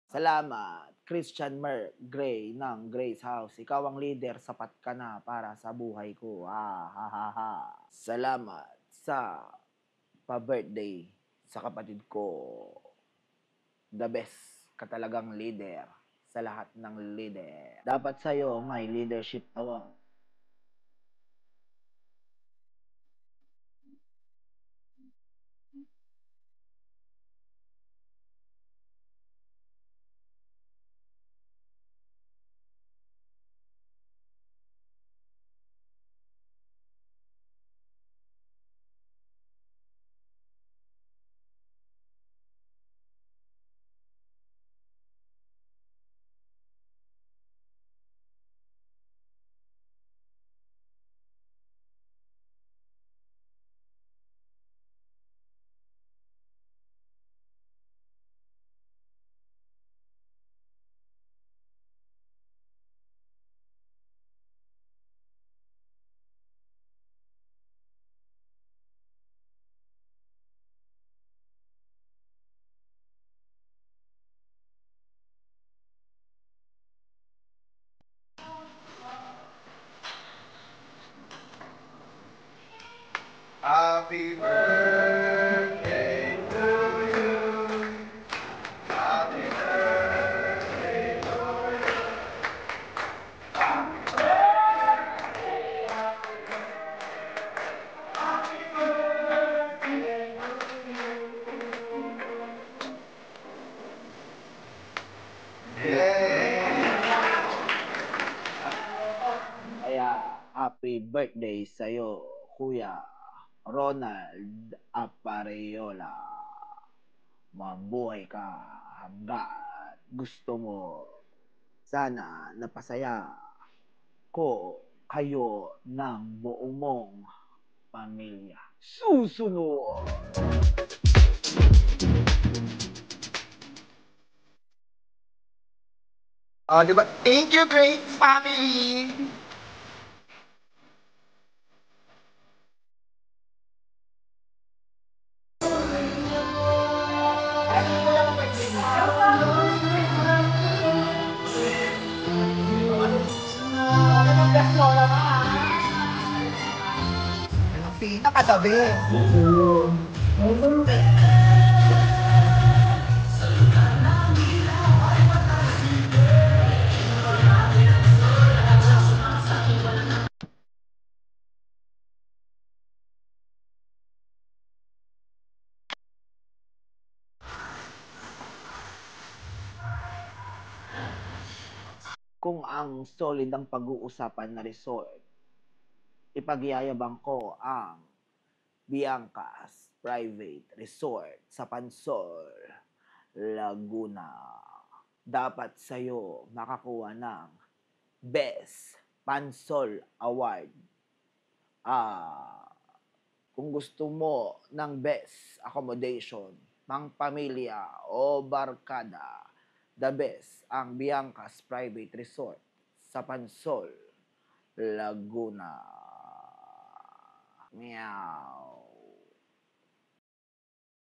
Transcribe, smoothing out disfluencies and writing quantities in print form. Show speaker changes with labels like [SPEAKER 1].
[SPEAKER 1] Salamat, Christian Mer Gray ng Grace House. Ikaw ang leader, sapat ka na para sa buhay ko. Ha, ha, ha. Salamat sa pa-birthday sa kapatid ko. The best ka talagang leader sa lahat ng leader. Dapat sa'yo may leadership award.
[SPEAKER 2] Happy birthday to you. Happy birthday to you. Happy birthday to you. Yeah.
[SPEAKER 1] Kaya happy birthday sa'yo, Kuya Ronald Apareola. Mabuhay ka hanggat gusto mo. Sana napasaya ko kayo ng buong mong pamilya. Susunod!
[SPEAKER 2] Oh, diba? Thank you, great family. Pinakatabi.
[SPEAKER 1] Kung ang solid ang pag-uusapan na resort, ipagyayabang ko ang Bianca's Private Resort sa Pansol, Laguna. Dapat sa'yo makakuha ng Best Pansol Award. Kung gusto mo ng best accommodation, pang pamilya o barkada, the best ang Bianca's Private Resort sa Pansol, Laguna. Meow.